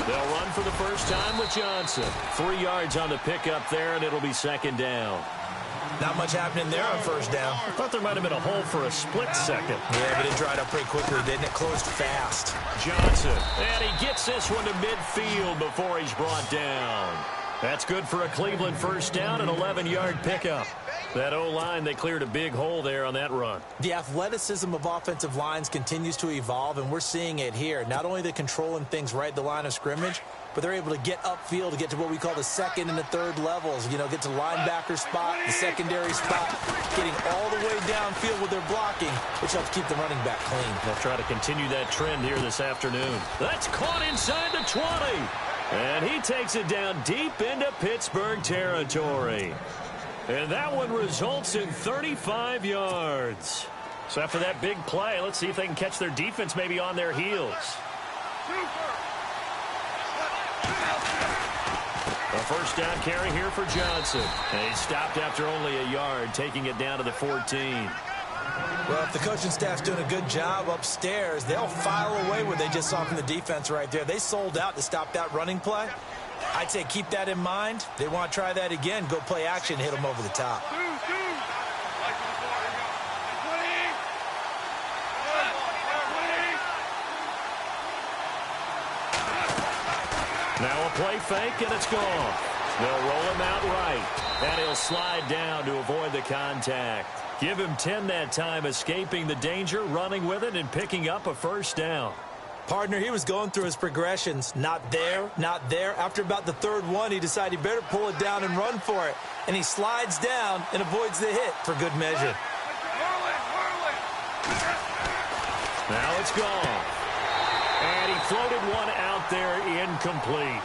They'll run for the first time with Johnson. 3 yards on the pickup there, and it'll be second down. Not much happening there on first down. I thought there might have been a hole for a split second. Yeah, but it dried up pretty quickly, didn't it? Closed fast. Johnson, and he gets this one to midfield before he's brought down. That's good for a Cleveland first down, an 11-yard pickup. That O-line, they cleared a big hole there on that run. The athleticism of offensive lines continues to evolve, and we're seeing it here. Not only are they controlling things right at the line of scrimmage, but they're able to get upfield to get to what we call the second and the third levels. You know, get to linebacker spot, the secondary spot, getting all the way downfield with their blocking, which helps keep the running back clean. They'll try to continue that trend here this afternoon. That's caught inside the 20. And he takes it down deep into Pittsburgh territory. And that one results in 35 yards. So after that big play, let's see if they can catch their defense maybe on their heels. A first down carry here for Johnson. And he stopped after only a yard, taking it down to the 14. Well, if the coaching staff's doing a good job upstairs, they'll file away what they just saw from the defense right there. They sold out to stop that running play. I'd say keep that in mind. They want to try that again. Go play action, hit them over the top. Now a play fake, and it's gone. They'll roll him out right, and he'll slide down to avoid the contact. Give him 10 that time, escaping the danger, running with it, and picking up a first down. Partner, he was going through his progressions. Not there, not there. After about the third one, he decided he better pull it down and run for it. And he slides down and avoids the hit for good measure. Now it's gone. And he floated one out there incomplete.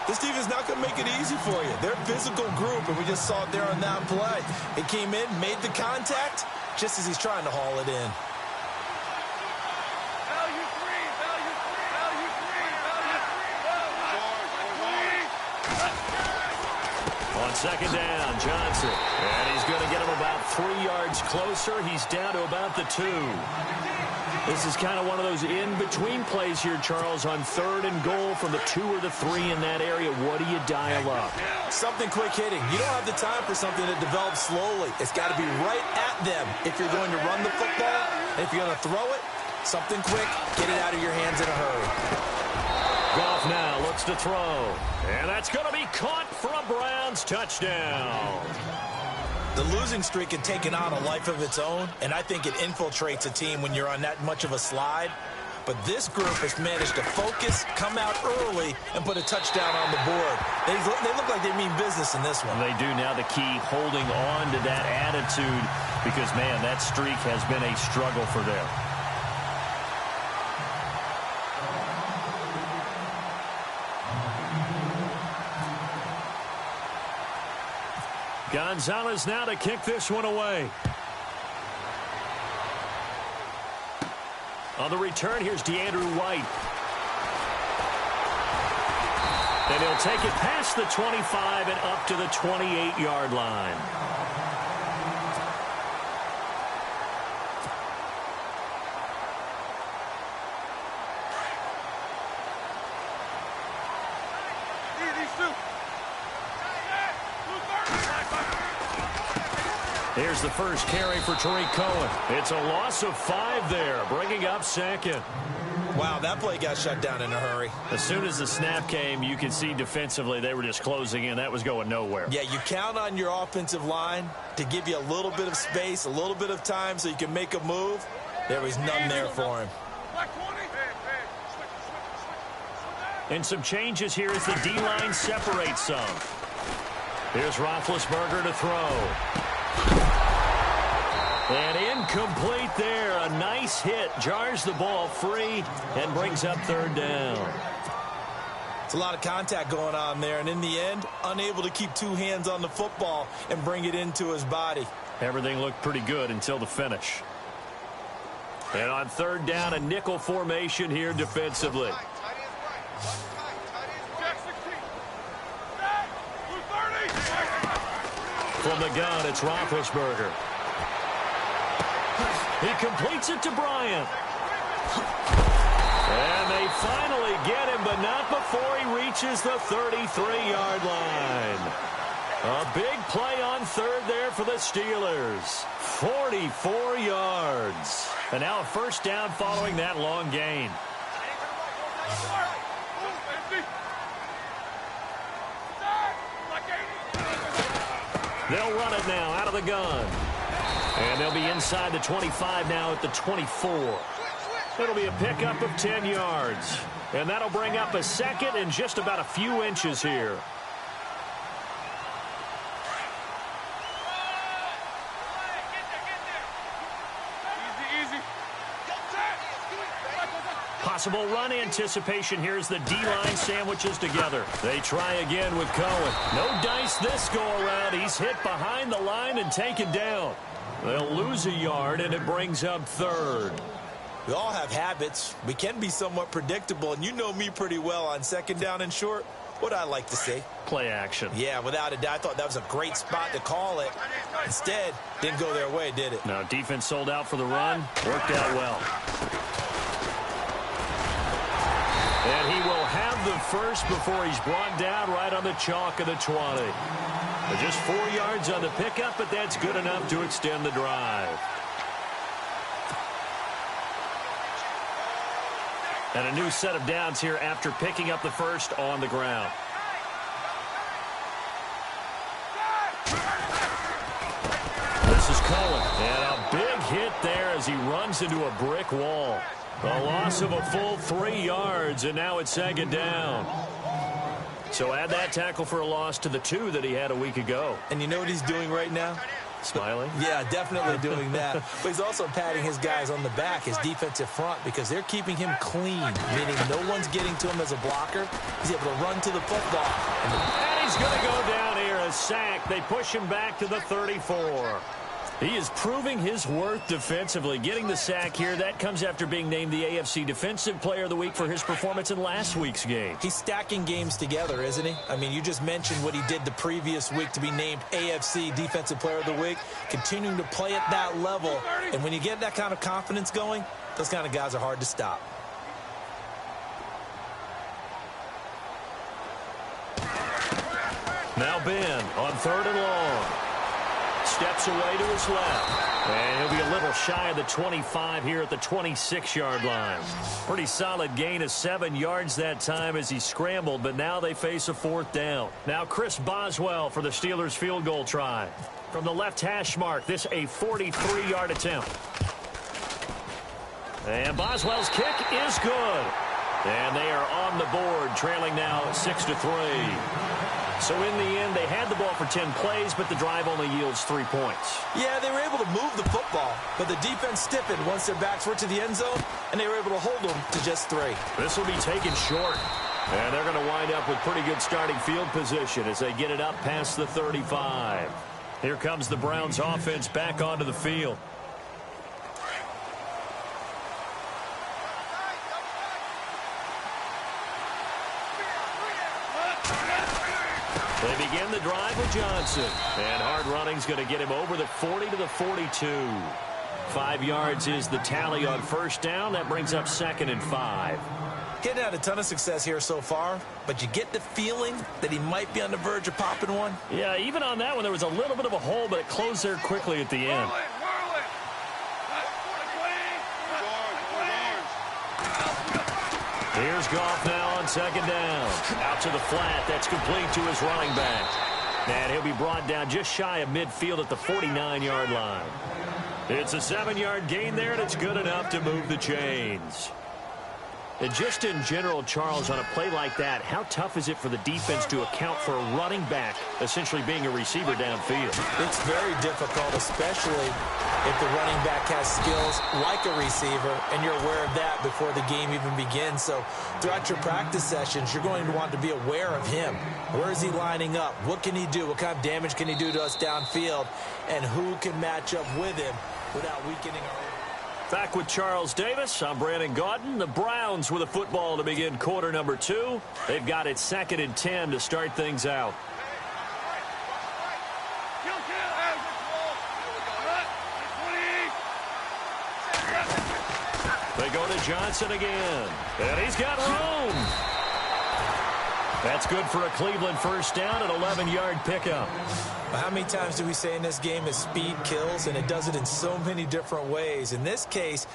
This defense not going to make it easy for you. They're a physical group, and we just saw it there on that play. It came in, made the contact, just as he's trying to haul it in. On second down, Johnson. And he's going to get him about 3 yards closer. He's down to about the 2. This is kind of one of those in-between plays here, Charles, on third and goal from the 2 or the 3 in that area. What do you dial up? Something quick hitting. You don't have the time for something that develops slowly. It's got to be right at them if you're going to run the football. And if you're going to throw it, something quick, get it out of your hands in a hurry. Goff now looks to throw. And that's going to be caught for a Browns touchdown. The losing streak had taken on a life of its own, and I think it infiltrates a team when you're on that much of a slide. But this group has managed to focus, come out early, and put a touchdown on the board. They look like they mean business in this one. They do. Now the key, holding on to that attitude, because, man, that streak has been a struggle for them. Gonzalez now to kick this one away. On the return, here's DeAndre White. And he'll take it past the 25 and up to the 28-yard line. Here's the first carry for Tariq Cohen. It's a loss of 5 there, bringing up second. Wow, that play got shut down in a hurry. As soon as the snap came, you could see defensively they were just closing in. That was going nowhere. Yeah, you count on your offensive line to give you a little bit of space, a little bit of time so you can make a move. There was none there for him. And some changes here as the D-line separates some. Here's Roethlisberger to throw. And incomplete there. A nice hit. Jars the ball free and brings up third down. It's a lot of contact going on there. And in the end, unable to keep 2 hands on the football and bring it into his body. Everything looked pretty good until the finish. And on third down, a nickel formation here defensively. From the gun, it's Roethlisberger. He completes it to Bryant. And they finally get him, but not before he reaches the 33-yard line. A big play on third there for the Steelers. 44 yards. And now a first down following that long gain. They'll run it now out of the gun. And they'll be inside the 25 now at the 24. It'll be a pickup of 10 yards. And that'll bring up a second and just about a few inches here. Possible run anticipation here as the D-line sandwiches together. They try again with Cohen. No dice this go-around. He's hit behind the line and taken down. They'll lose a yard, and it brings up third. We all have habits. We can be somewhat predictable, and you know me pretty well on second down and short. What I like to say? Play action. Yeah, without a doubt. I thought that was a great spot to call it. Instead, didn't go their way, did it? Now, defense sold out for the run. Worked out well. And he will have the first before he's brought down right on the chalk of the 20. Just 4 yards on the pickup, but that's good enough to extend the drive. And a new set of downs here after picking up the first on the ground. This is Cohen. And a big hit there as he runs into a brick wall. A loss of a full 3 yards, and now it's second down. So add that tackle for a loss to the 2 that he had a week ago. And you know what he's doing right now? Smiling? Yeah, definitely doing that. But he's also patting his guys on the back, his defensive front, because they're keeping him clean, meaning no one's getting to him as a blocker. He's able to run to the football. And he's going to go down here, a sack. They push him back to the 34. He is proving his worth defensively, getting the sack here. That comes after being named the AFC Defensive Player of the Week for his performance in last week's game. He's stacking games together, isn't he? I mean, you just mentioned what he did the previous week to be named AFC Defensive Player of the Week, continuing to play at that level. And when you get that kind of confidence going, those kind of guys are hard to stop. Now Ben on third and long. Steps away to his left. And he'll be a little shy of the 25 here at the 26-yard line. Pretty solid gain of 7 yards that time as he scrambled, but now they face a fourth down. Now Chris Boswell for the Steelers field goal try. From the left hash mark, this a 43-yard attempt. And Boswell's kick is good. And they are on the board, trailing now 6-3. So in the end, they had the ball for 10 plays, but the drive only yields 3 points. Yeah, they were able to move the football, but the defense stiffened once their backs were to the end zone, and they were able to hold them to just 3. This will be taken short, and they're going to wind up with pretty good starting field position as they get it up past the 35. Here comes the Browns offense back onto the field. They begin the drive with Johnson. And hard running's going to get him over the 40 to the 42. 5 yards is the tally on first down. That brings up 2nd and 5. Getting had a ton of success here so far, but you get the feeling that he might be on the verge of popping one. Yeah, even on that one, there was a little bit of a hole, but it closed there quickly at the end. Here's Goff now on second down. Out to the flat. That's complete to his running back. And he'll be brought down just shy of midfield at the 49-yard line. It's a 7-yard gain there, and it's good enough to move the chains. And just in general, Charles, on a play like that, how tough is it for the defense to account for a running back essentially being a receiver downfield? It's very difficult, especially if the running back has skills like a receiver, and you're aware of that before the game even begins. So throughout your practice sessions, you're going to want to be aware of him. Where is he lining up? What can he do? What kind of damage can he do to us downfield? And who can match up with him without weakening our... Back with Charles Davis, I'm Brandon Gaudin. The Browns with a football to begin quarter number 2. They've got it 2nd and 10 to start things out. They go to Johnson again. And he's got room. That's good for a Cleveland first down, an 11-yard pickup. How many times do we say in this game is speed kills, and it does it in so many different ways. In this case,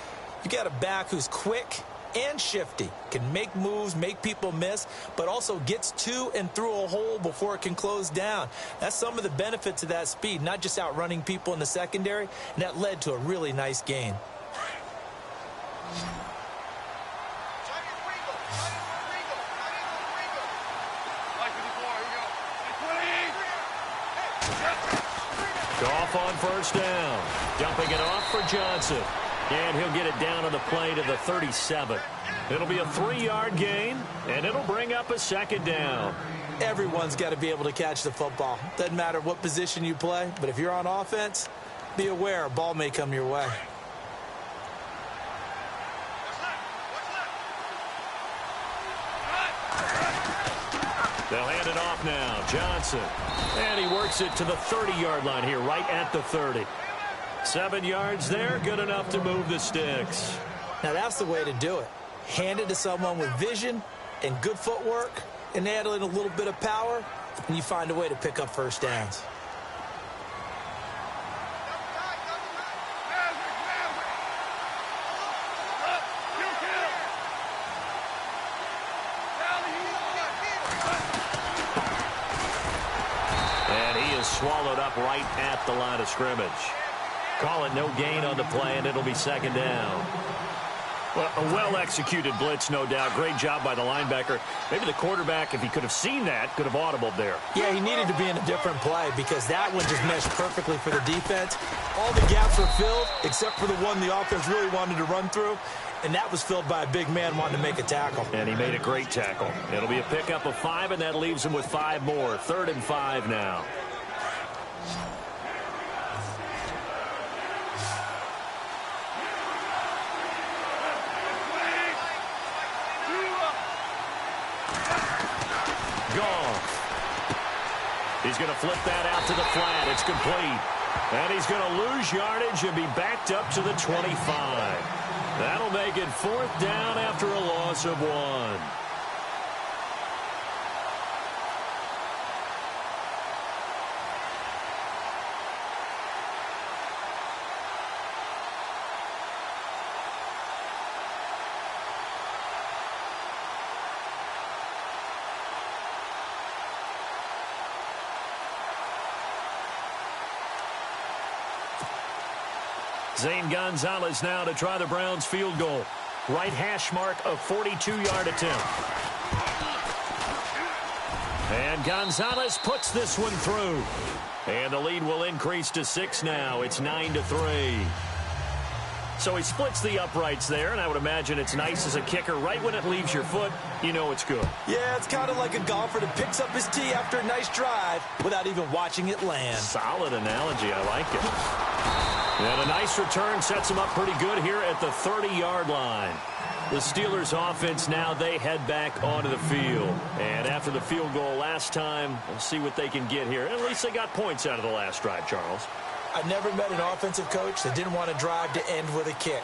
you got a back who's quick and shifty, can make moves, make people miss, but also gets to and through a hole before it can close down. That's some of the benefits of that speed, not just outrunning people in the secondary, and that led to a really nice gain. Goff on first down. Dumping it off for Johnson. And he'll get it down on the play to the 37. It'll be a 3-yard gain, and it'll bring up a second down. Everyone's got to be able to catch the football. Doesn't matter what position you play, but if you're on offense, be aware a ball may come your way. They'll hand it off now. Johnson. And he works it to the 30-yard line here, right at the 30. 7 yards there, good enough to move the sticks. Now that's the way to do it. Hand it to someone with vision and good footwork, and add in a little bit of power, and you find a way to pick up first downs. And he is swallowed up right at the line of scrimmage. Call it no gain on the play, and it'll be second down. Well, a well-executed blitz, no doubt. Great job by the linebacker. Maybe the quarterback, if he could have seen that, could have audibled there. Yeah, he needed to be in a different play because that one just meshed perfectly for the defense. All the gaps were filled except for the one the offense really wanted to run through, and that was filled by a big man wanting to make a tackle. And he made a great tackle. It'll be a pickup of 5, and that leaves him with 5 more. 3rd and 5 now. He's going to flip that out to the flat. It's complete. And he's going to lose yardage and be backed up to the 25. That'll make it 4th down after a loss of 1. Zane Gonzalez now to try the Browns field goal. Right hash mark, a 42-yard attempt. And Gonzalez puts this one through. And the lead will increase to 6 now. It's 9-3. So he splits the uprights there, and I would imagine it's nice as a kicker. Right when it leaves your foot, you know it's good. Yeah, it's kind of like a golfer that picks up his tee after a nice drive without even watching it land. Solid analogy. I like it. And a nice return sets him up pretty good here at the 30-yard line. The Steelers offense now, they head back onto the field. And after the field goal last time, we'll see what they can get here. At least they got points out of the last drive, Charles. I've never met an offensive coach that didn't want to drive to end with a kick.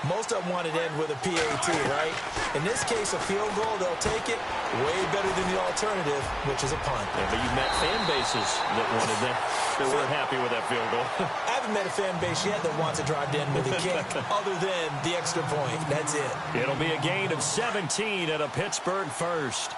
Most of them wanted to end with a PAT, right? In this case, a field goal, they'll take it way better than the alternative, which is a punt. Yeah, but you've met fan bases that wanted that, that weren't happy with that field goal. I haven't met a fan base yet that wants to drive to end with a kick, other than the extra point. That's it. It'll be a gain of 17 at a Pittsburgh first.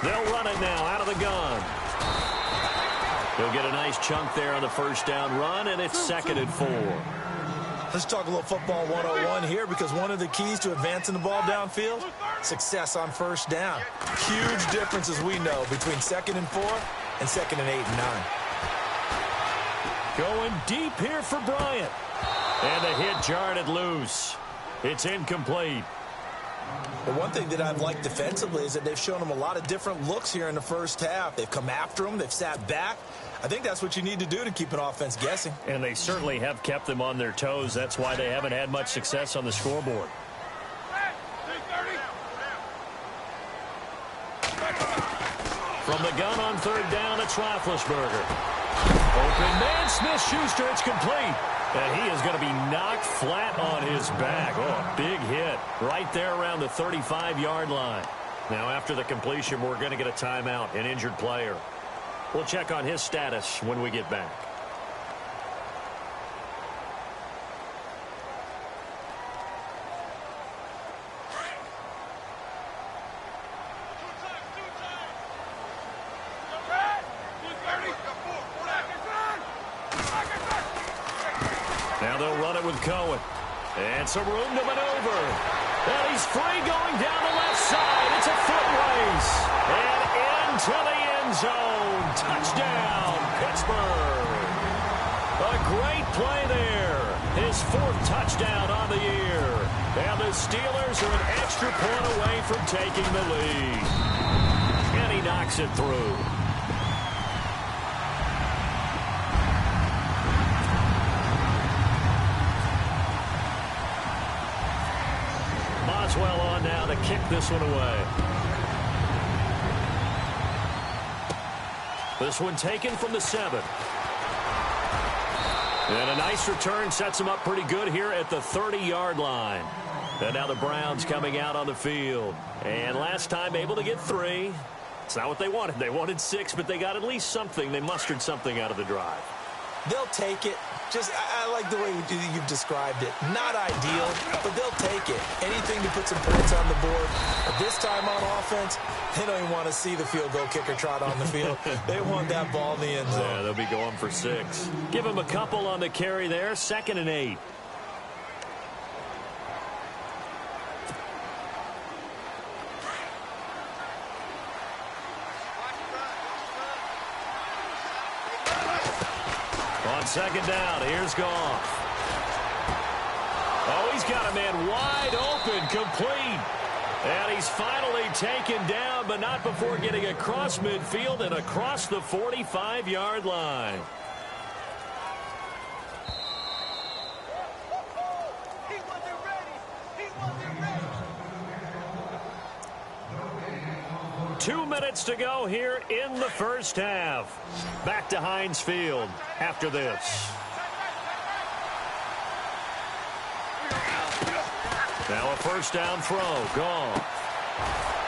They'll run it now out of the gun. They'll get a nice chunk there on the first down run, and it's 2nd and 4. Let's talk a little football 101 here, because one of the keys to advancing the ball downfield, success on first down. Huge difference, as we know, between 2nd and 4 and 2nd and 8 and 9. Going deep here for Bryant. And the hit jarred it loose. It's incomplete. The one thing that I've liked defensively is that they've shown them a lot of different looks here in the first half. They've come after them. They've sat back. I think that's what you need to do to keep an offense guessing. And they certainly have kept them on their toes. That's why they haven't had much success on the scoreboard. From the gun on 3rd down, it's Roethlisberger. Open man, Smith-Schuster, it's complete. And he is going to be knocked flat on his back. Oh, a big hit right there around the 35-yard line. Now, after the completion, we're going to get a timeout, an injured player. We'll check on his status when we get back. Now they'll run it with Cohen. And some room to maneuver. And he's free going down the left side. It's a foot race. And into the end zone. Touchdown, Pittsburgh. A great play there. His fourth touchdown on the year. And the Steelers are an extra point away from taking the lead. And he knocks it through. Boswell on now to kick this one away. This one taken from the 7. And a nice return sets him up pretty good here at the 30-yard line. And now the Browns coming out on the field. And last time able to get 3. It's not what they wanted. They wanted 6, but they got at least something. They mustered something out of the drive. They'll take it. I like the way you've described it. Not ideal, but they'll take it. Anything to put some points on the board. But this time on offense, they don't even want to see the field goal kicker trot on the field. They want that ball in the end zone. Yeah, they'll be going for 6. Give him a couple on the carry there. 2nd and 8. On 2nd down, here's Goff. Oh, he's got a man wide open, complete. And he's finally taken down, but not before getting across midfield and across the 45-yard line. He wasn't ready. He wasn't ready. 2 minutes to go here in the first half. Back to Heinz Field after this. Now a first down throw. Goff.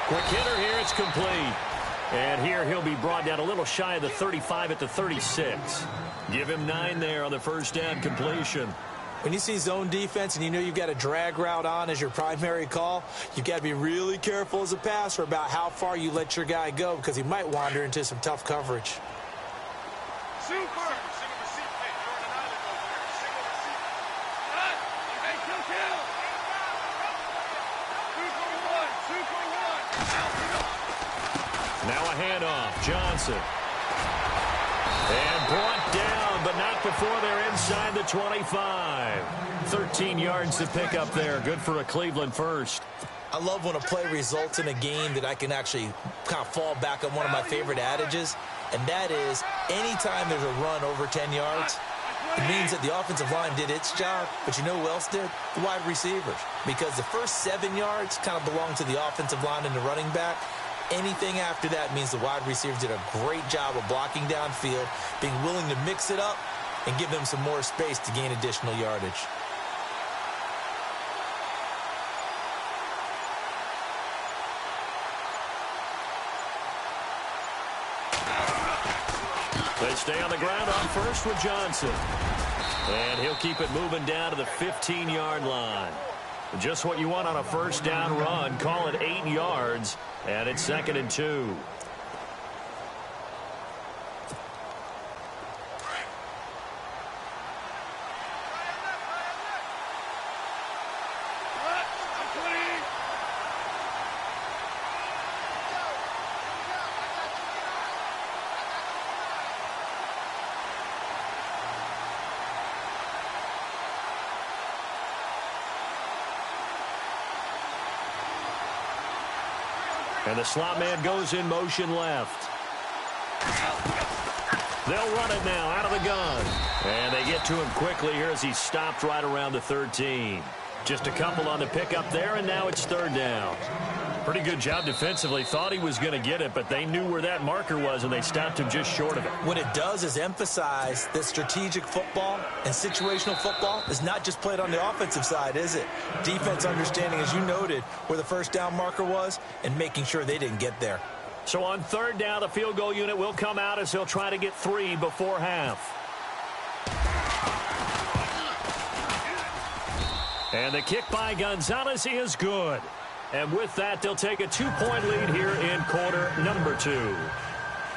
Quick hitter here. It's complete. And here he'll be brought down a little shy of the 35 at the 36. Give him 9 there on the first down completion. When you see zone defense and you know you've got a drag route on as your primary call, you've got to be really careful as a passer about how far you let your guy go because he might wander into some tough coverage. Super. Single receipt. Hey, you're on an island over there. Single receipt. Cut. Hey, kill. 2 for 1. 2 for 1. Now a handoff. Johnson. And brought down, but not before they're inside the 25. 13 yards to pick up there. Good for a Cleveland first. I love when a play results in a game that I can actually kind of fall back on one of my favorite adages, and that is anytime there's a run over 10 yards, it means that the offensive line did its job, but you know who else did? The wide receivers. Because the first 7 yards kind of belong to the offensive line and the running back. Anything after that means the wide receivers did a great job of blocking downfield, being willing to mix it up, and give them some more space to gain additional yardage. They stay on the ground on first with Johnson. And he'll keep it moving down to the 15-yard line. Just what you want on a first down run. Call it 8 yards. And it's 2nd and 2. And the slot man goes in motion left. They'll run it now out of the gun. And they get to him quickly here as he's stopped right around the 13. Just a couple on the pickup there, and now it's 3rd down. Pretty good job defensively. Thought he was going to get it, but they knew where that marker was, and they stopped him just short of it. What it does is emphasize that strategic football and situational football is not just played on the offensive side, is it? Defense understanding, as you noted, where the first down marker was and making sure they didn't get there. So on third down, the field goal unit will come out as they'll try to get 3 before half. And the kick by Gonzalez is good. And with that, they'll take a 2-point lead here in quarter number 2.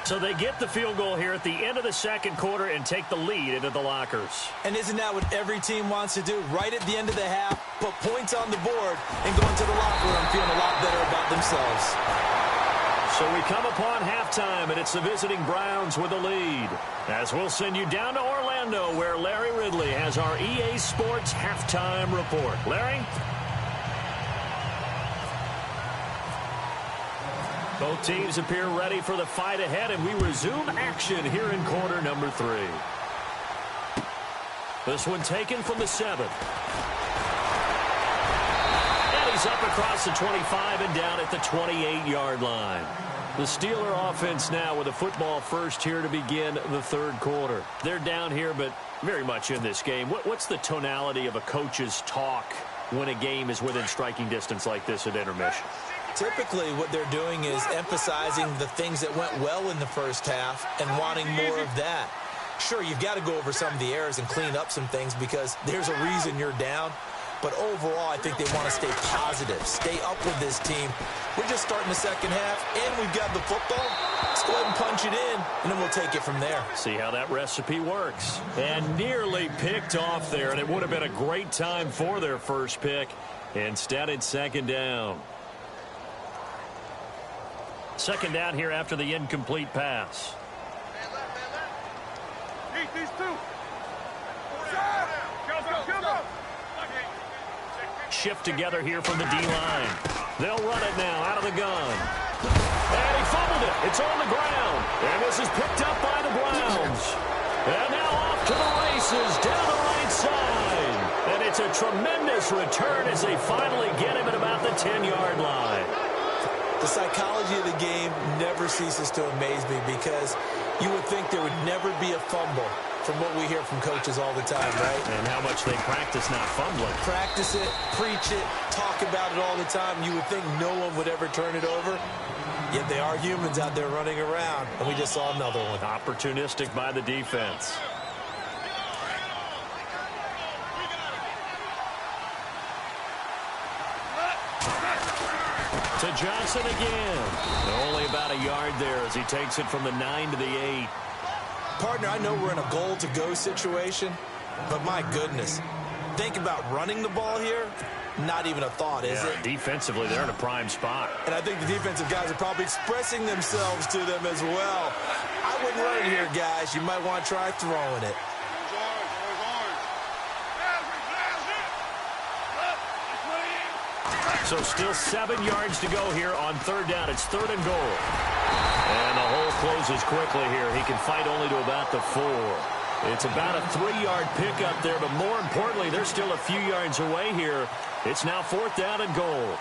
So they get the field goal here at the end of the second quarter and take the lead into the lockers. And isn't that what every team wants to do? Right at the end of the half, put points on the board and go into the locker room feeling a lot better about themselves. So we come upon halftime, and it's the visiting Browns with the lead. As we'll send you down to Orlando, where Larry Ridley has our EA Sports halftime report. Larry? Both teams appear ready for the fight ahead, and we resume action here in quarter number 3. This one taken from the 7. And he's up across the 25 and down at the 28-yard line. The Steeler offense now with a football first here to begin the third quarter. They're down here, but very much in this game. What's the tonality of a coach's talk when a game is within striking distance like this at intermission? Typically, what they're doing is emphasizing the things that went well in the first half and wanting more of that. Sure, you've got to go over some of the errors and clean up some things because there's a reason you're down. But overall, I think they want to stay positive, stay up with this team. We're just starting the second half, and we've got the football. Let's go ahead and punch it in, and then we'll take it from there. See how that recipe works. And nearly picked off there, and it would have been a great time for their first pick. Instead, it's second down. Second down here after the incomplete pass. Beat these two. Go. Shift together here from the D-line. They'll run it now out of the gun. And he fumbled it. It's on the ground. And this is picked up by the Browns. And now off to the races down the right side. And it's a tremendous return as they finally get him at about the 10-yard line. The psychology of the game never ceases to amaze me because you would think there would never be a fumble from what we hear from coaches all the time, right? And how much they practice not fumbling. Practice it, preach it, talk about it all the time. You would think no one would ever turn it over. Yet they are humans out there running around, and we just saw another one. Opportunistic by the defense. To Johnson again. Only about a yard there as he takes it from the 9 to the 8. Partner, I know we're in a goal-to-go situation, but my goodness, think about running the ball here. Not even a thought, is it? Defensively, they're in a prime spot. And I think the defensive guys are probably expressing themselves to them as well. I wouldn't run it here, guys. You might want to try throwing it. So still 7 yards to go here on third down. It's third and goal. And the hole closes quickly here. He can fight only to about the 4. It's about a 3-yard pickup there, but more importantly, they're still a few yards away here. It's now fourth down and goal.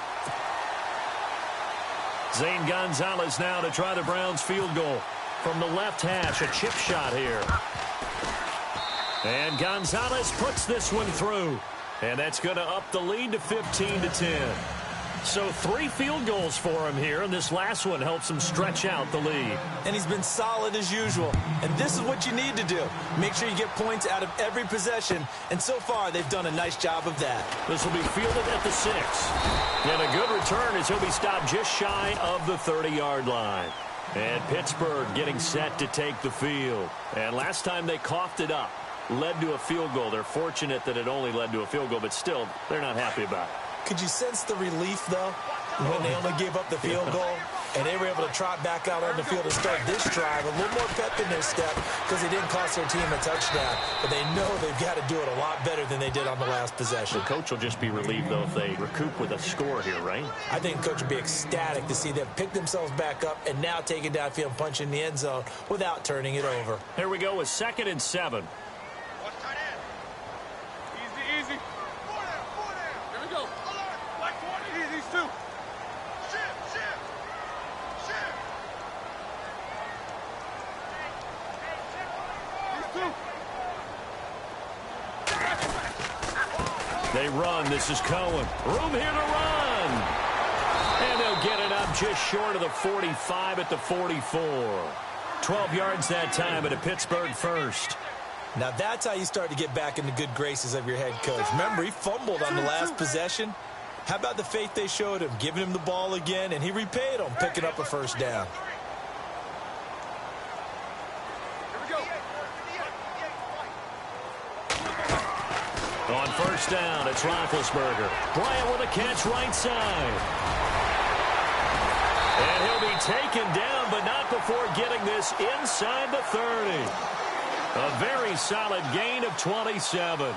Zane Gonzalez now to try the Browns field goal. From the left hash, a chip shot here. And Gonzalez puts this one through. And that's going to up the lead to 15-10. So 3 field goals for him here, and this last one helps him stretch out the lead. And he's been solid as usual. And this is what you need to do. Make sure you get points out of every possession. And so far, they've done a nice job of that. This will be fielded at the 6. And a good return as he'll be stopped just shy of the 30-yard line. And Pittsburgh getting set to take the field. And last time they coughed it up, led to a field goal. They're fortunate that it only led to a field goal, but still, they're not happy about it. Could you sense the relief, though, when they only gave up the field goal and they were able to trot back out on the field and start this drive? A little more pep in their step because they didn't cost their team a touchdown, but they know they've got to do it a lot better than they did on the last possession. The coach will just be relieved, though, if they recoup with a score here, right? I think the coach would be ecstatic to see them pick themselves back up and now take it downfield and punch in the end zone without turning it over. Here we go with 2nd and 7. Easy. Here we go. Black 20. These two. They run. This is Cohen. Room here to run. And they'll get it up just short of the 45 at the 44. 12 yards that time at a Pittsburgh first. Now that's how you start to get back in the good graces of your head coach. Remember, he fumbled on the last possession. How about the faith they showed him, giving him the ball again, and he repaid them, picking up a first down. On first down, it's Roethlisberger. Bryant with a catch right side. And he'll be taken down, but not before getting this inside the 30. A very solid gain of 27.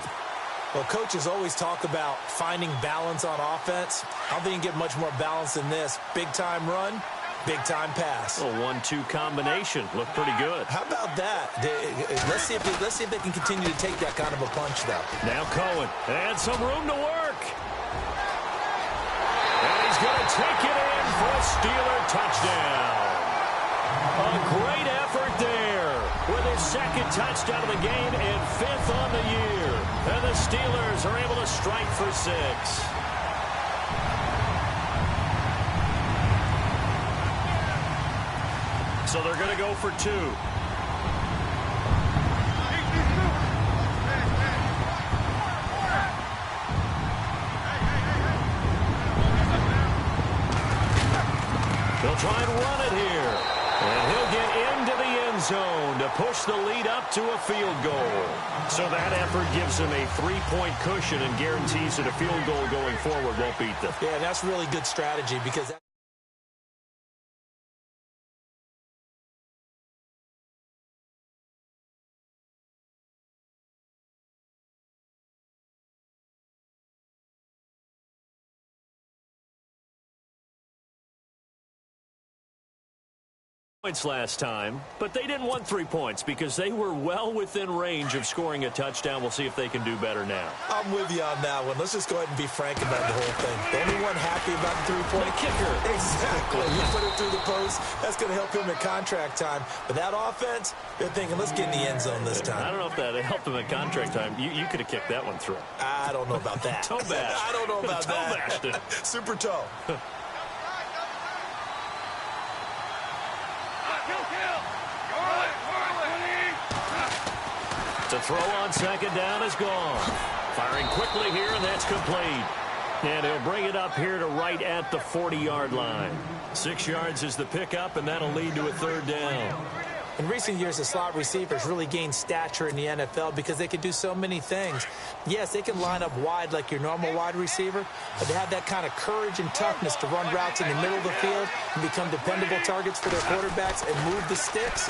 Well, coaches always talk about finding balance on offense. I don't think you can get much more balance than this. Big-time run, big-time pass. A 1-2 combination. Looked pretty good. How about that? Let's see if they can continue to take that kind of a punch, though. Now Cohen. And some room to work. And he's going to take it in for a Steeler touchdown. A great effort there with his second touchdown of the game and 5th on the year. And the Steelers are able to strike for 6. So they're going to go for 2. They'll try and run it here. And he'll get into the end zone to push the lead up to a field goal. So that effort gives them a 3-point cushion and guarantees that a field goal going forward won't beat them. Yeah, that's really good strategy because that points last time, but they didn't want 3 points because they were well within range of scoring a touchdown. We'll see if they can do better now. I'm with you on that one. Let's just go ahead and be frank about the whole thing. The only one happy about the 3-point kicker. Exactly. You put it through the post. That's going to help him in contract time. But that offense, they're thinking, let's get in the end zone this time. I don't know if that helped him in contract time. You could have kicked that one through. I don't know about that. Toe bash. I don't know about toe that. bashed it. Super toe. The throw on second down is gone. Firing quickly here, and that's complete. And he'll bring it up here to right at the 40-yard line. 6 yards is the pickup, and that'll lead to a 3rd down. In recent years, the slot receivers really gained stature in the NFL because they can do so many things. Yes, they can line up wide like your normal wide receiver, but they have that kind of courage and toughness to run routes in the middle of the field and become dependable targets for their quarterbacks and move the sticks.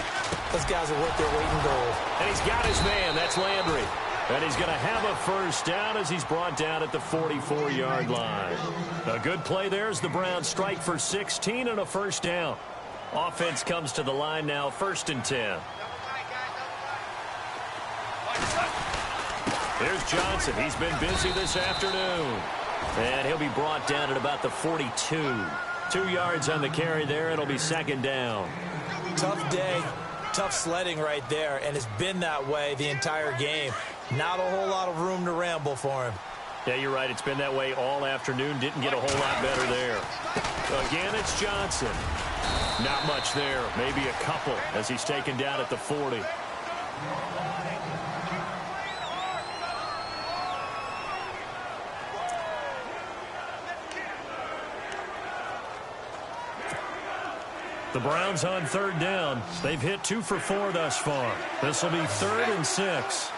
Those guys are worth their weight in gold. And he's got his man. That's Landry. And he's going to have a first down as he's brought down at the 44-yard line. A good play there as the Browns strike for 16 and a first down. Offense comes to the line now, 1st and 10. Here's Johnson. He's been busy this afternoon. And he'll be brought down at about the 42. 2 yards on the carry there. It'll be 2nd down. Tough day. Tough sledding right there, and it's been that way the entire game. Not a whole lot of room to ramble for him. Yeah, you're right. It's been that way all afternoon. Didn't get a whole lot better there. Again, it's Johnson. Not much there. Maybe a couple as he's taken down at the 40. The Browns on 3rd down. They've hit 2 for 4 thus far. This will be 3rd and 6.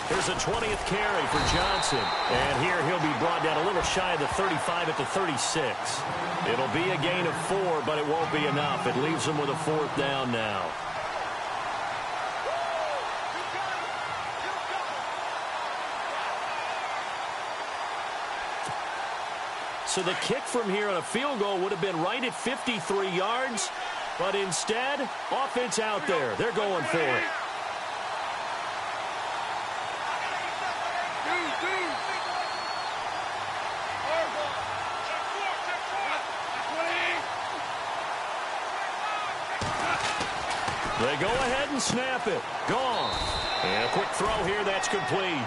Here's a 20th carry for Johnson. And here he'll be brought down a little shy of the 35 at the 36. It'll be a gain of 4, but it won't be enough. It leaves them with a 4th down now. So the kick from here on a field goal would have been right at 53 yards. But instead, offense out there. They're going for it. They go ahead and snap it. Gone. And a quick throw here. That's complete.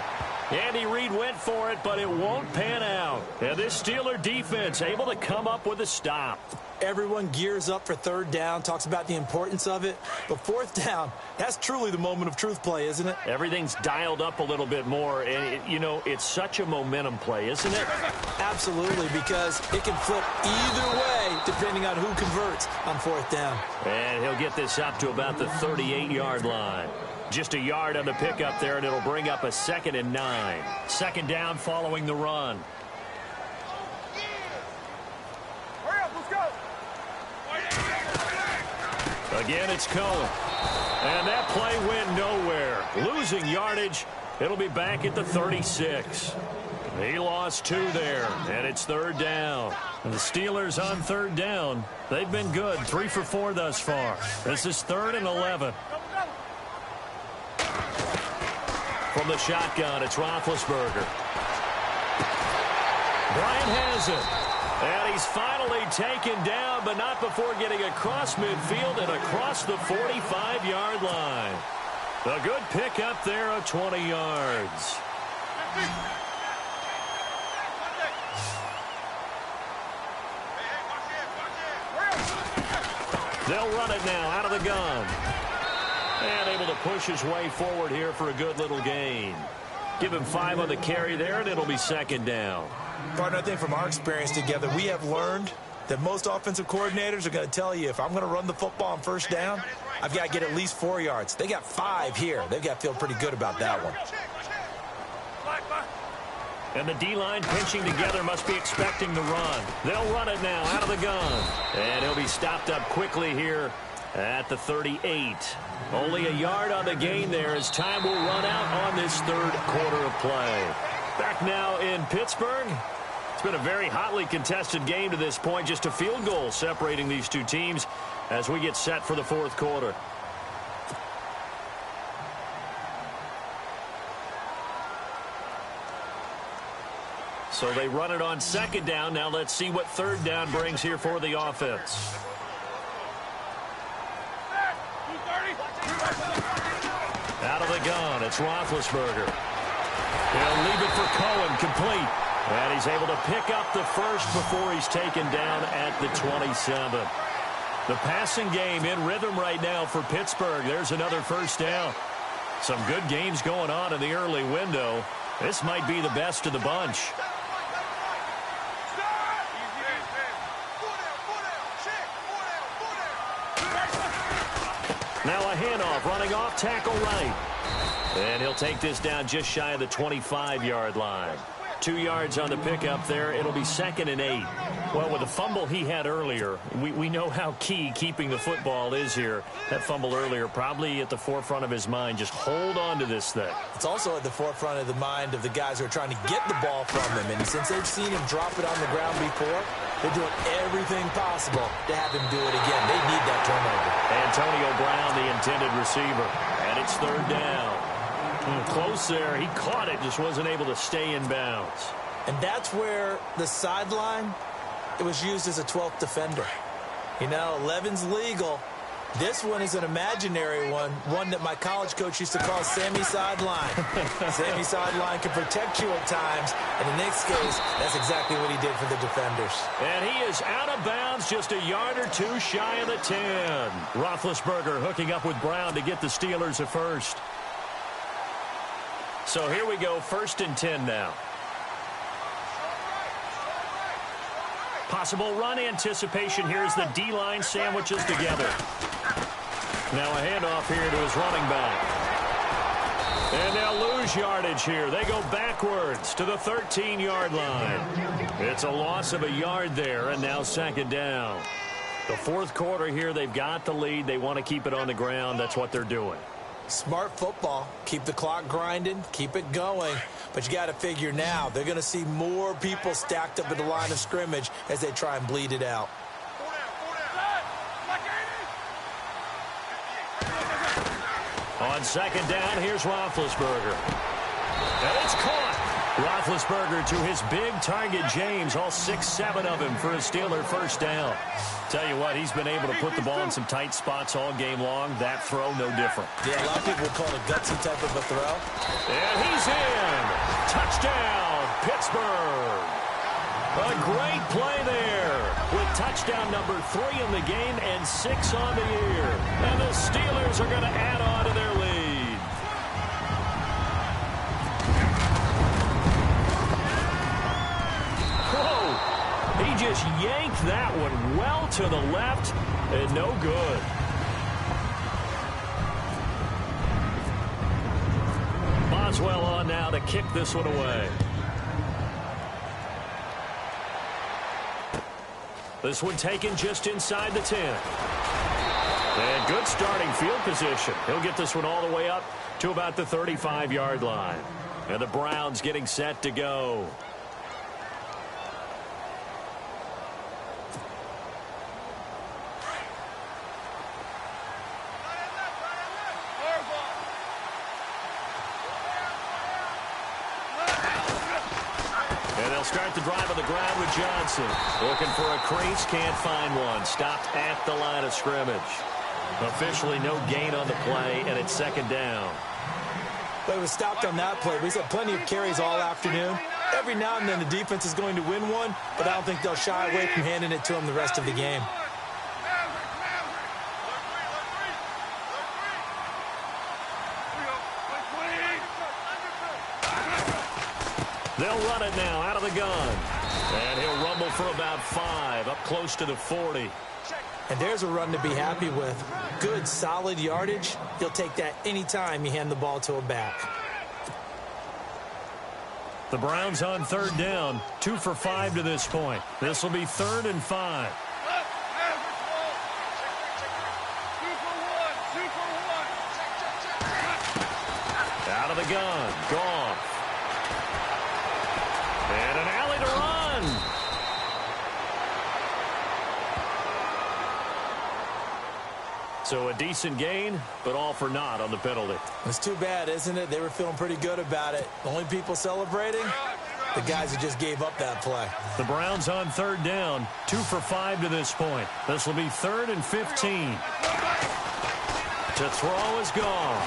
Andy Reid went for it, but it won't pan out. And this Steeler defense able to come up with a stop. Everyone gears up for third down, talks about the importance of it. But fourth down, that's truly the moment of truth play, isn't it? Everything's dialed up a little bit more. And, it's such a momentum play, isn't it? Absolutely, because it can flip either way depending on who converts on fourth down. And he'll get this up to about the 38-yard line. Just a yard on the pickup there, and it'll bring up a 2nd and 9. Second down following the run. Hurry up, let's go. Again, it's Cohen. And that play went nowhere. Losing yardage. It'll be back at the 36. He lost 2 there, and it's third down. And the Steelers on third down. They've been good, 3 for 4 thus far. This is 3rd and 11. From the shotgun, it's Roethlisberger. Bryant has it. And he's finally taken down, but not before getting across midfield and across the 45-yard line. A good pickup there of 20 yards. They'll run it now out of the gun. And able to push his way forward here for a good little gain. Give him 5 on the carry there, and it'll be second down. Partner, I think from our experience together, we have learned that most offensive coordinators are going to tell you, if I'm going to run the football on first down, I've got to get at least 4 yards. They got 5 here. They've got to feel pretty good about that one. And the D-line pinching together must be expecting the run. They'll run it now out of the gun. And he'll be stopped up quickly here at the 38. Only a yard on the gain there as time will run out on this third quarter of play. Back now in Pittsburgh. It's been a very hotly contested game to this point. Just a field goal separating these two teams as we get set for the fourth quarter. So they run it on second down. Now let's see what third down brings here for the offense. Out of the gun, it's Roethlisberger. He'll leave it for Cohen, complete. And he's able to pick up the first before he's taken down at the 27. The passing game in rhythm right now for Pittsburgh. There's another first down. Some good games going on in the early window. This might be the best of the bunch. Now a handoff, running off, tackle right. And he'll take this down just shy of the 25-yard line. 2 yards on the pickup there. It'll be 2nd and 8. Well, with the fumble he had earlier, we know how key keeping the football is here. That fumble earlier probably at the forefront of his mind. Just hold on to this thing. It's also at the forefront of the mind of the guys who are trying to get the ball from him. And since they've seen him drop it on the ground before, they're doing everything possible to have him do it again. They need that turnover. Antonio Brown, the intended receiver. And it's third down. Close there. He caught it, just wasn't able to stay in bounds. And that's where the sideline, it was used as a 12th defender. You know, 11's legal. This one is an imaginary one that my college coach used to call Sammy Sideline. Sammy Sideline can protect you at times. And in this case, that's exactly what he did for the defenders. And he is out of bounds, just a yard or two shy of the 10. Roethlisberger hooking up with Brown to get the Steelers a first. So here we go, 1st and 10 now. Possible run anticipation here as the D-line sandwiches together. Now a handoff here to his running back. And they'll lose yardage here. They go backwards to the 13-yard line. It's a loss of a yard there, and now 2nd down. The fourth quarter here, they've got the lead. They want to keep it on the ground. That's what they're doing. Smart football. Keep the clock grinding. Keep it going. But you got to figure now, they're going to see more people stacked up at the line of scrimmage as they try and bleed it out. On 2nd down, here's Roethlisberger. And it's caught. Roethlisberger to his big target, James. All 6-7 of him for a Steeler first down. Tell you what, he's been able to put the ball in some tight spots all game long. That throw, no different. Yeah, a lot of people would call it a gutsy type of a throw. And he's in. Touchdown, Pittsburgh. A great play there with touchdown number 3 in the game and 6 on the year. And the Steelers are going to add on to their lead. Whoa! He just yanked that one well to the left and no good. Boswell on now to kick this one away. This one taken just inside the 10. And good starting field position. He'll get this one all the way up to about the 35-yard line. And the Browns getting set to go. Start the drive on the ground with Johnson. Looking for a crease, can't find one. Stopped at the line of scrimmage. Officially no gain on the play, and it's second down. But it was stopped on that play. We've had plenty of carries all afternoon. Every now and then the defense is going to win one, but I don't think they'll shy away from handing it to them the rest of the game. They'll run it now out of the gun. And he'll rumble for about 5, up close to the 40. And there's a run to be happy with. Good, solid yardage. He'll take that anytime you hand the ball to a back. The Browns on third down, 2 for 5 to this point. This will be 3rd and 5. Out of the gun, gone. And an alley to run. So a decent gain, but all for naught on the penalty. It's too bad, isn't it? They were feeling pretty good about it. The only people celebrating, the guys who just gave up that play. The Browns on third down, 2 for 5 to this point. This will be 3rd and 15. To throw is gone.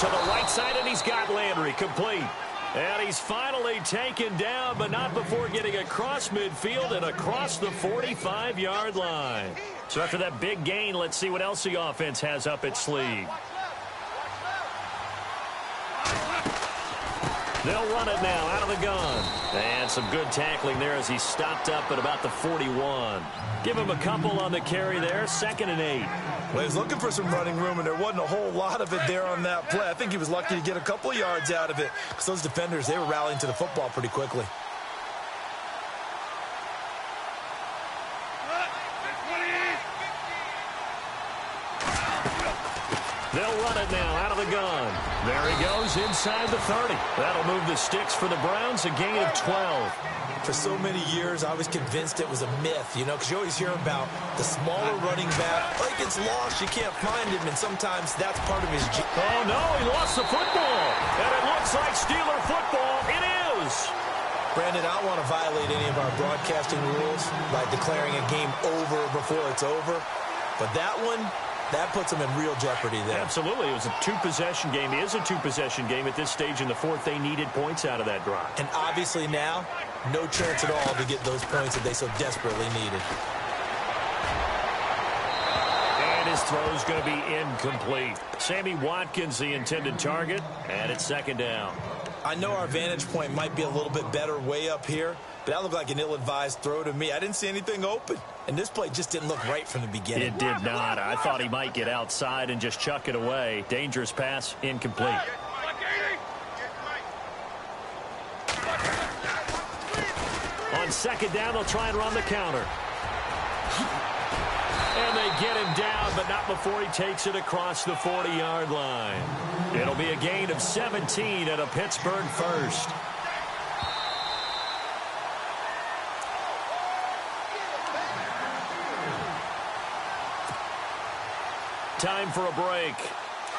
To the right side, and he's got Landry complete. And he's finally taken down, but not before getting across midfield and across the 45-yard line. So after that big gain, let's see what else the offense has up its sleeve. They'll run it now out of the gun. And some good tackling there as he stopped up at about the 41. Give him a couple on the carry there, 2nd and 8. Well, he was looking for some running room, and there wasn't a whole lot of it there on that play. I think he was lucky to get a couple yards out of it because those defenders, they were rallying to the football pretty quickly. They'll run it now out of the gun. There he goes inside the 30. That'll move the sticks for the Browns, a gain of 12. For so many years, I was convinced it was a myth, you know, because you always hear about the smaller running back. Like, it's lost, you can't find him, and sometimes that's part of his... Oh, no, he lost the football. And it looks like Steeler football. It is. Brandon, I don't want to violate any of our broadcasting rules by declaring a game over before it's over. But that one, that puts them in real jeopardy there. Absolutely. It was a 2-possession game. It is a 2-possession game at this stage in the 4th. They needed points out of that drive. And obviously now, no chance at all to get those points that they so desperately needed. And his throw's going to be incomplete. Sammy Watkins, the intended target, and it's 2nd down. I know our vantage point might be a little bit better way up here, but that looked like an ill-advised throw to me. I didn't see anything open. And this play just didn't look right from the beginning. It did not. I thought he might get outside and just chuck it away. Dangerous pass, incomplete. On 2nd down, they'll try and run the counter. And they get him down, but not before he takes it across the 40-yard line. It'll be a gain of 17 and a Pittsburgh first. Time for a break.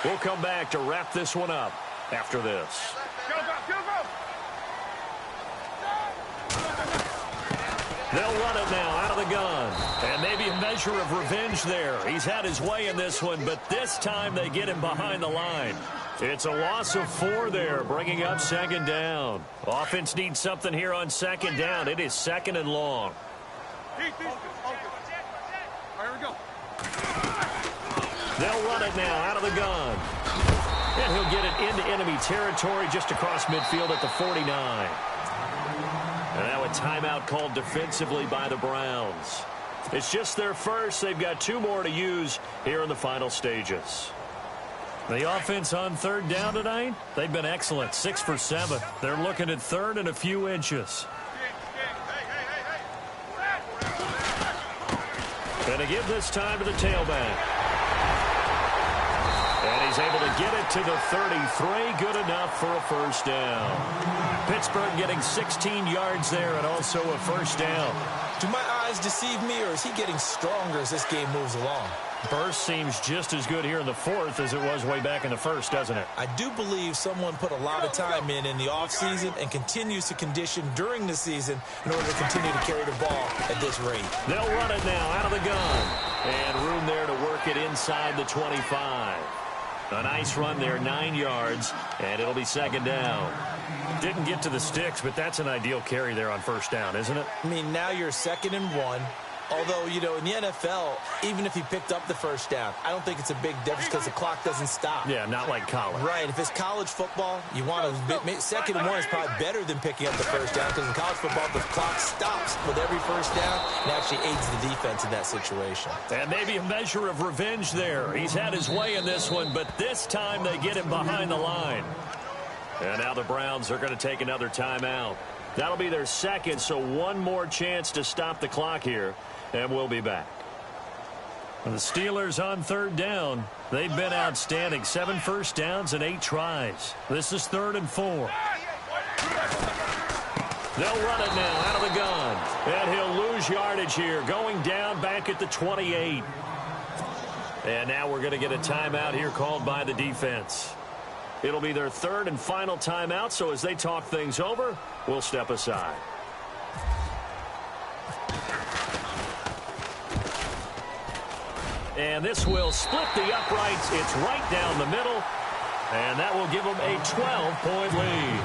We'll come back to wrap this one up after this. Go, They'll run it now out of the gun. And maybe a measure of revenge there. He's had his way in this one, but this time they get him behind the line. It's a loss of 4 there, bringing up second down. Offense needs something here on second down. It is second and long. Keep these. All right, here we go. They'll run it now out of the gun. And he'll get it into enemy territory just across midfield at the 49. And now a timeout called defensively by the Browns. It's just their first. They've got 2 more to use here in the final stages. The offense on third down tonight, they've been excellent, 6 for 7. They're looking at third and a few inches. And to give this time to the tailback. And he's able to get it to the 33. Good enough for a first down. Pittsburgh getting 16 yards there and also a first down. Do my eyes deceive me, or is he getting stronger as this game moves along? Burst seems just as good here in the fourth as it was way back in the first, doesn't it? I do believe someone put a lot of time in the offseason and continues to condition during the season in order to continue to carry the ball at this rate. They'll run it now out of the gun. And room there to work it inside the 25. A nice run there, 9 yards, and it'll be second down. Didn't get to the sticks, but that's an ideal carry there on first down, isn't it? I mean, now you're 2nd and 1. Although, you know, in the NFL, even if he picked up the first down, I don't think it's a big difference because the clock doesn't stop. Yeah, not like college. Right. If it's college football, you want to 2nd and 1 is probably better than picking up the first down because in college football, the clock stops with every first down and actually aids the defense in that situation. And maybe a measure of revenge there. He's had his way in this one, but this time they get him behind the line. And now the Browns are going to take another timeout. That'll be their second, so one more chance to stop the clock here. And we'll be back. And the Steelers on third down. They've been outstanding. 7 first downs and 8 tries. This is 3rd and 4. They'll run it now out of the gun. And he'll lose yardage here. Going down back at the 28. And now we're going to get a timeout here called by the defense. It'll be their 3rd and final timeout. So as they talk things over, we'll step aside. And this will split the uprights. It's right down the middle. And that will give them a 12-point lead.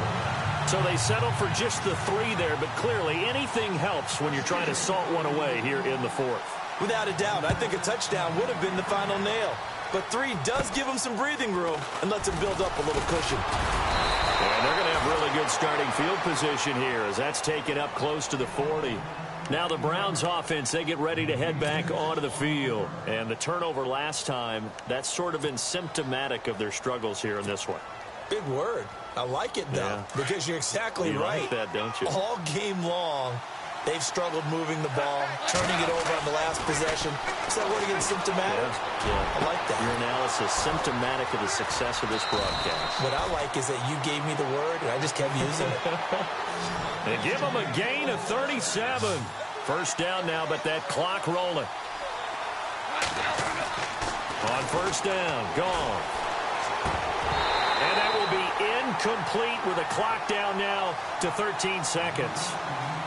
So they settle for just the 3 there, but clearly anything helps when you're trying to salt one away here in the 4th. Without a doubt, I think a touchdown would have been the final nail. But 3 does give them some breathing room and lets them build up a little cushion. And they're going to have really good starting field position here as that's taken up close to the 40. Now the Browns offense, they get ready to head back onto the field. And the turnover last time, that's sort of been symptomatic of their struggles here in this one. Big word. I like it, though, because you're exactly right. You like that, don't you? All game long, they've struggled moving the ball, turning it over on the last possession. Is that word again, symptomatic? Yeah. I like that. Your analysis, symptomatic of the success of this broadcast. What I like is that you gave me the word, and I just kept using it. And give them a gain of 37. First down now, but that clock rolling. On first down, gone. And that will be incomplete with a clock down now to 13 seconds.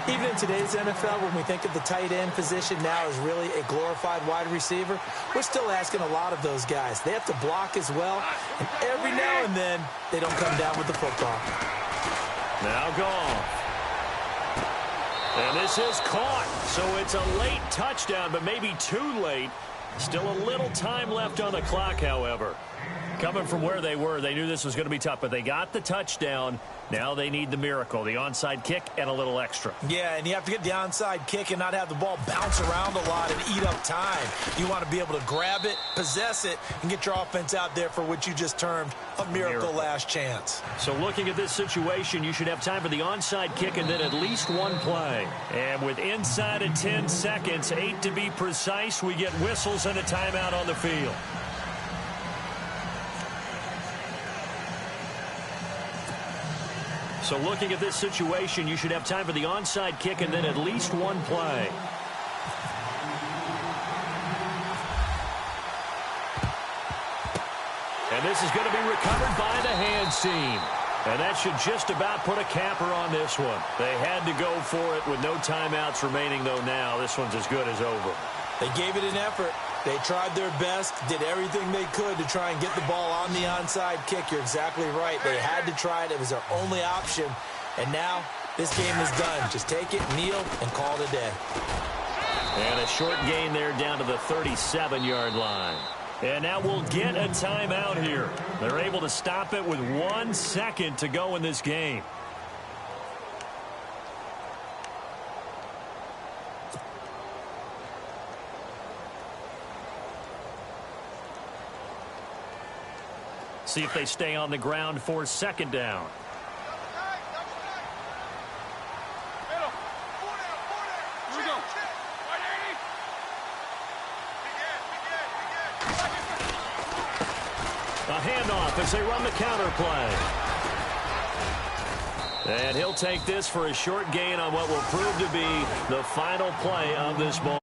Even in today's NFL, when we think of the tight end position now as really a glorified wide receiver, we're still asking a lot of those guys. They have to block as well, and every now and then, they don't come down with the football. Now gone. And this is caught, so it's a late touchdown, but maybe too late. Still a little time left on the clock, however. Coming from where they were, they knew this was going to be tough, but they got the touchdown. Now they need the miracle, the onside kick and a little extra. Yeah, and you have to get the onside kick and not have the ball bounce around a lot and eat up time. You want to be able to grab it, possess it, and get your offense out there for what you just termed a miracle last chance. So looking at this situation, you should have time for the onside kick and then at least one play. And with inside of 10 seconds, 8 to be precise, we get whistles and a timeout on the field. So looking at this situation, you should have time for the onside kick and then at least one play. And this is going to be recovered by the hands team. And that should just about put a capper on this one. They had to go for it with no timeouts remaining, though now. This one's as good as over. They gave it an effort. They tried their best, did everything they could to try and get the ball on the onside kick. You're exactly right. They had to try it. It was their only option. And now this game is done. Just take it, kneel, and call it a day. And a short gain there down to the 37-yard line. And now we'll get a timeout here. They're able to stop it with 1 second to go in this game. See if they stay on the ground for second down. A handoff as they run the counter play. And he'll take this for a short gain on what will prove to be the final play of this ball.